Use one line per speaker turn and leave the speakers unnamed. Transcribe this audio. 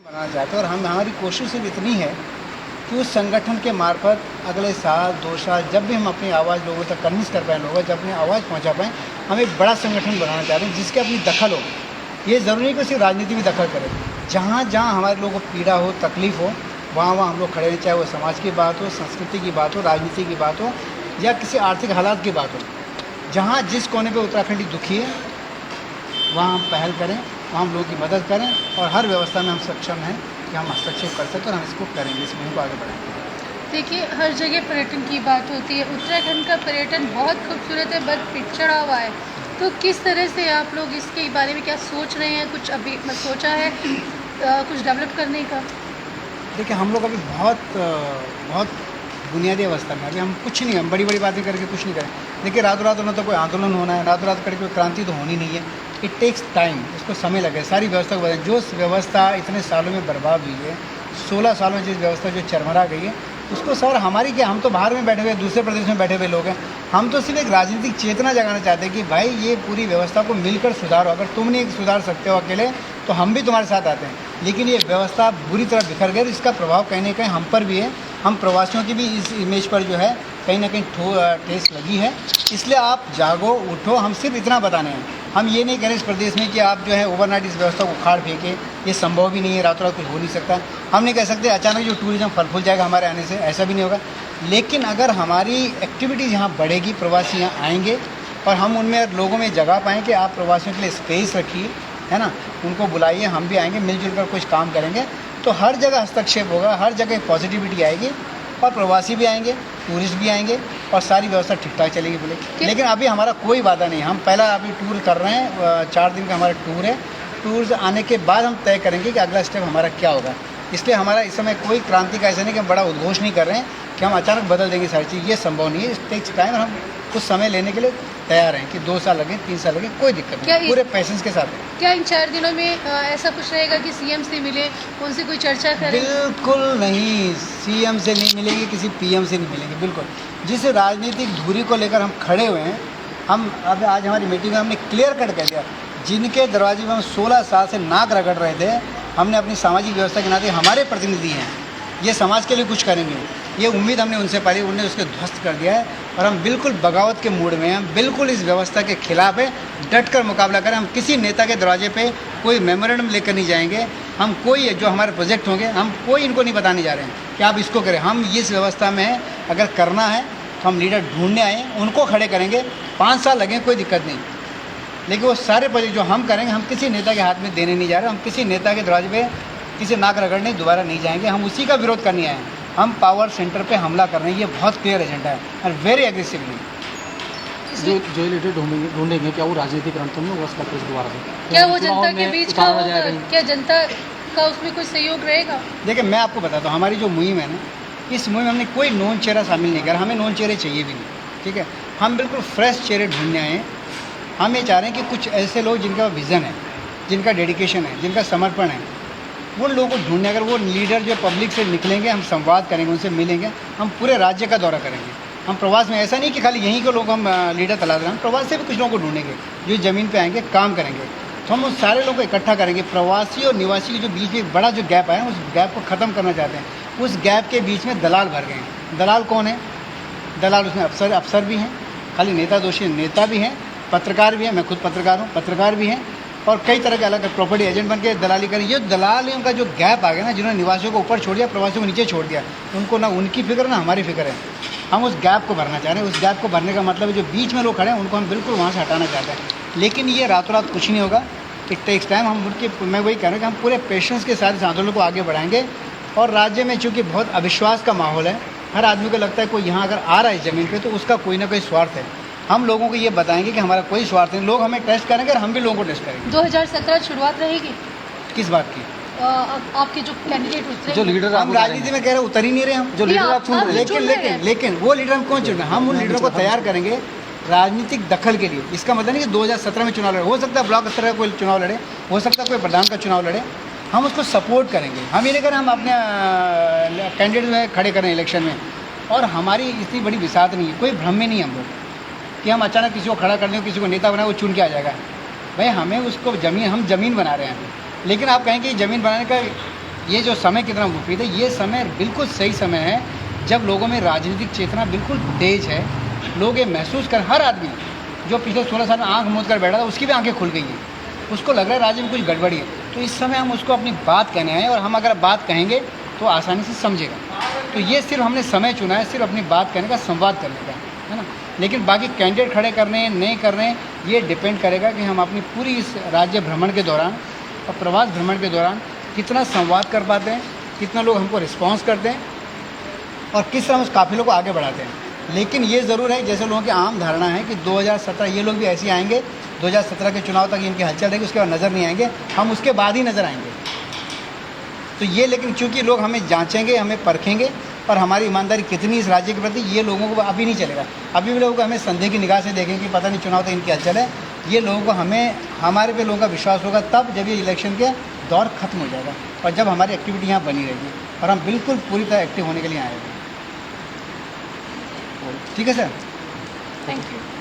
बनाना चाहते हैं और हम हमारी कोशिश सिर्फ इतनी है कि उस संगठन के मार्फत अगले साल 2 साल जब भी हम अपनी आवाज़ लोगों तक कन्विंस कर पाएँ, लोगों जब अपनी आवाज़ पहुंचा पाएँ, हम एक बड़ा संगठन बनाना चाहते हैं जिसके अपनी दखल हो। ये ज़रूरी नहीं कि सिर्फ राजनीति भी दखल करे। जहाँ जहाँ हमारे लोगों को पीड़ा हो, तकलीफ़ हो, वहाँ वहाँ हम लोग खड़े रहें, चाहे वो समाज की बात हो, संस्कृति की बात हो, राजनीति की बात हो या किसी आर्थिक हालात की बात हो। जहाँ जिस कोने पे उत्तराखंडी दुखी है वहाँ हम पहल करें, वहाँ हम लोगों की मदद करें और हर व्यवस्था में हम सक्षम हैं कि हम हस्तक्षेप कर सकें और हम इसको करेंगे, इस मुहिम को आगे बढ़ाएंगे।
देखिए, हर जगह पर्यटन की बात होती है। उत्तराखंड का पर्यटन बहुत खूबसूरत है, बस पिछड़ा हुआ है। तो किस तरह से आप लोग इसके बारे में क्या सोच रहे हैं? कुछ अभी सोचा है कुछ डेवलप करने का?
देखिए, हम लोग अभी बहुत बुनियादी अवस्था में, अभी हम कुछ नहीं, हम बड़ी बड़ी बातें करके कुछ नहीं करें। देखिए, रातों रात होना तो कोई आंदोलन होना है, रातों रात करके कोई क्रांति तो होनी नहीं है। इट टेक्स टाइम, उसको समय लगे। सारी व्यवस्था को बदलें। जो व्यवस्था इतने सालों में बर्बाद हुई है, 16 सालों में जिस व्यवस्था जो चरमरा गई है, उसको सर हमारी क्या, हम तो बाहर में बैठे हुए, दूसरे प्रदेश में बैठे हुए लोग हैं। हम तो सिर्फ एक राजनीतिक चेतना जगाना चाहते हैं कि भाई ये पूरी व्यवस्था को मिलकर सुधारो। अगर तुम नहीं सुधार सकते हो अकेले तो हम भी तुम्हारे साथ आते हैं। लेकिन ये व्यवस्था बुरी तरह बिखर गई, इसका प्रभाव कहीं ना कहीं हम पर भी है। हम प्रवासियों की भी इस इमेज पर जो है कहीं ना कहीं ठेस लगी है। इसलिए आप जागो, उठो। हम सिर्फ इतना बताने हैं, हम ये नहीं कह रहे इस प्रदेश में कि आप जो है ओवरनाइट इस व्यवस्था को उखाड़ फेंके। ये संभव भी नहीं है, रातों रात कुछ हो नहीं सकता। हम नहीं कह सकते अचानक जो टूरिज्म फल फूल जाएगा हमारे आने से, ऐसा भी नहीं होगा। लेकिन अगर हमारी एक्टिविटीज़ यहाँ बढ़ेगी, प्रवासी यहाँ आएंगे और हम उनमें लोगों में जगह पाएँ कि आप प्रवासियों के लिए स्पेस रखिए, है ना, उनको बुलाइए, हम भी आएंगे, मिलजुल कर कुछ काम करेंगे, तो हर जगह हस्तक्षेप होगा, हर जगह पॉजिटिविटी आएगी और प्रवासी भी आएंगे, टूरिस्ट भी आएंगे और सारी व्यवस्था ठीक ठाक चलेगी बोले। लेकिन अभी हमारा कोई वादा नहीं। हम पहला अभी टूर कर रहे हैं, 4 दिन का हमारा टूर है। टूर आने के बाद हम तय करेंगे कि अगला स्टेप हमारा क्या होगा। इसलिए हमारा इस समय कोई क्रांति का ऐसा नहीं कि हम बड़ा उद्घोष नहीं कर रहे हैं कि हम अचानक बदल देंगे सारी चीज़। ये संभव नहीं है। इस टेक्स टाइम हम कुछ समय लेने के लिए तैयार हैं कि 2 साल लगे, 3 साल लगे, कोई दिक्कत नहीं, पूरे पैसेंस के साथ है।
क्या इन 4 दिनों में ऐसा कुछ रहेगा कि सीएम से मिले, उनसे कोई चर्चा करें?
बिल्कुल नहीं, सीएम से नहीं मिलेंगे, किसी पीएम से नहीं मिलेंगे। बिल्कुल जिस राजनीतिक धुरी को लेकर हम खड़े हुए हैं, हम अब आज हमारी मीटिंग में हमने क्लियर कट कह दिया, जिनके दरवाजे में हम 16 साल से नाक रगड़ रहे थे, हमने अपनी सामाजिक व्यवस्था के नाते हमारे प्रतिनिधि हैं, ये समाज के लिए कुछ करेंगे, ये उम्मीद हमने उनसे पाली, उन्होंने उसके ध्वस्त कर दिया है। और हम बिल्कुल बगावत के मूड में हैं, हम बिल्कुल इस व्यवस्था के खिलाफ है, डट कर मुकाबला करें। हम किसी नेता के दरवाजे पे कोई मेमोरेंडम लेकर नहीं जाएंगे। हम कोई जो हमारे प्रोजेक्ट होंगे, हम कोई इनको नहीं बताने जा रहे हैं कि आप इसको करें। हम इस व्यवस्था में हैं, अगर करना है तो हम लीडर ढूंढने आए हैं, उनको खड़े करेंगे। 5 साल लगें, कोई दिक्कत नहीं, लेकिन वो सारे प्रोजेक्ट जो हम करेंगे, हम किसी नेता के हाथ में देने नहीं जा रहे। हम किसी नेता के दरवाजे पे किसी नाक रगड़ने दोबारा नहीं जाएंगे। हम उसी का विरोध करने आए हैं। हम पावर सेंटर पे हमला कर रहे हैं, ये बहुत क्लियर एजेंडा है और वेरी एग्रेसिवली।
जो लीडर ढूंढेंगे क्या वो राजनीतिक रणतंत्र में होगा इसका दोबारा से?
क्या वो जनता के बीच का होगा? क्या जनता का उसमें कोई सहयोग रहेगा?
देखिए, मैं आपको बताता हूँ, हमारी जो मुहिम है ना, इस मुहिम में हमने कोई नोन चेहरा शामिल नहीं किया। हमें नोन चेहरे चाहिए भी नहीं, ठीक है। हम बिल्कुल फ्रेश चेहरे ढूंढने आए हैं। हम ये चाह रहे हैं कि कुछ ऐसे लोग जिनका विज़न है, जिनका डेडिकेशन है, जिनका समर्पण है, उन लोगों को ढूंढने। अगर वो लीडर जो पब्लिक से निकलेंगे, हम संवाद करेंगे, उनसे मिलेंगे, हम पूरे राज्य का दौरा करेंगे। हम प्रवास में ऐसा नहीं कि खाली यहीं के लोग हम लीडर तलाश रहे हैं, हम प्रवास से भी कुछ लोगों को ढूंढेंगे जो ज़मीन पे आएंगे, काम करेंगे। तो हम उस सारे लोगों को इकट्ठा करेंगे। प्रवासी और निवासी के जो बीच में एक बड़ा जो गैप आया है, उस गैप को ख़त्म करना चाहते हैं। उस गैप के बीच में दलाल भर गए हैं। दलाल कौन है? दलाल उसमें अफसर भी हैं, खाली नेता दोषी नेता भी हैं, पत्रकार भी हैं, मैं खुद पत्रकार हूँ, पत्रकार भी हैं, और कई तरह के अलग प्रॉपर्टी एजेंट बन के दलाली करें। ये दलालियों का जो गैप आ गया ना, जिन्होंने निवासियों को ऊपर छोड़ दिया, प्रवासियों को नीचे छोड़ दिया, उनको ना उनकी फिक्र ना हमारी फिक्र है। हम उस गैप को भरना चाह रहे हैं। उस गैप को भरने का मतलब है जो बीच में लोग खड़े हैं उनको हम बिल्कुल वहाँ से हटाना चाहते हैं। लेकिन ये रातों रात कुछ नहीं होगा, इट टेक्स टाइम। हम उनके, मैं वही कह रहा हूँ कि हम पूरे पेशेंस के साथ इस आंदोलन को आगे बढ़ाएंगे। और राज्य में चूँकि बहुत अविश्वास का माहौल है, हर आदमी को लगता है कोई यहाँ अगर आ रहा है ज़मीन पर तो उसका कोई ना कोई स्वार्थ है। हम लोगों को ये बताएंगे कि हमारा कोई स्वार्थ नहीं। लोग हमें टेस्ट करेंगे और हम भी लोगों को टेस्ट करेंगे।
2017 शुरुआत रहेगी
किस बात की?
आपके जो कैंडिडेट उतरे,
जो लीडर
हम राजनीति में कह रहे हैं उतर ही नहीं रहे हम।
जो लीडर आप चुन रहे
हैं, लेकिन वो लीडर हम कौन चुन रहे हैं? हम उन लीडरों को तैयार करेंगे राजनीतिक दखल के लिए। इसका मतलब नहीं कि 2017 में चुनाव लड़े, हो सकता है ब्लॉक स्तर का कोई चुनाव लड़े, हो सकता है कोई प्रधान का चुनाव लड़े, हम उसको सपोर्ट करेंगे। हम ये नहीं करें हम अपने कैंडिडेट में खड़े करें इलेक्शन में। और हमारी इतनी बड़ी विसात नहीं है, कोई भ्रम में नहीं हम लोग कि हम अचानक किसी को खड़ा कर दें, किसी को नेता बनाए, वो चुन के आ जाएगा। भाई हमें उसको हम ज़मीन बना रहे हैं। लेकिन आप कहें कि ज़मीन बनाने का ये जो समय कितना मुफीद है, ये समय बिल्कुल सही समय है जब लोगों में राजनीतिक चेतना बिल्कुल तेज है। लोग ये महसूस कर, हर आदमी जो पिछले 16 साल में आँख मूंद कर बैठा था उसकी भी आंखें खुल गई हैं, उसको लग रहा है राज्य में कुछ गड़बड़ी है। तो इस समय हम उसको अपनी बात कहने आए और हम अगर बात कहेंगे तो आसानी से समझेगा। तो ये सिर्फ हमने समय चुना है, सिर्फ अपनी बात कहने का, संवाद करने का, है ना। लेकिन बाकी कैंडिडेट खड़े करने हैं नहीं कर रहे हैं, ये डिपेंड करेगा कि हम अपनी पूरी इस राज्य भ्रमण के दौरान और प्रवास भ्रमण के दौरान कितना संवाद कर पाते हैं, कितना लोग हमको रिस्पॉन्स करते हैं और किस तरह उस काफ़िलों को आगे बढ़ाते हैं। लेकिन ये ज़रूर है, जैसे लोगों की आम धारणा है कि 2017 ये लोग भी ऐसे ही आएंगे, 2017 के चुनाव तक इनकी हलचल रहेगी, उसके बाद नज़र नहीं आएंगे, हम उसके बाद ही नज़र आएंगे। तो ये, लेकिन चूँकि लोग हमें जांचेंगे, हमें परखेंगे और हमारी ईमानदारी कितनी इस राज्य के प्रति, ये लोगों को अभी नहीं चलेगा। अभी भी लोग हमें संदेह की निगाह से देखेंगे कि पता नहीं चुनाव तक इनकी हलचल है। ये लोगों को, हमारे पे लोगों का विश्वास होगा तब जब ये इलेक्शन के दौर ख़त्म हो जाएगा और जब हमारी एक्टिविटी यहाँ बनी रहेगी और हम बिल्कुल पूरी तरह एक्टिव होने के लिए आए हैं। ठीक है सर,
थैंक यू।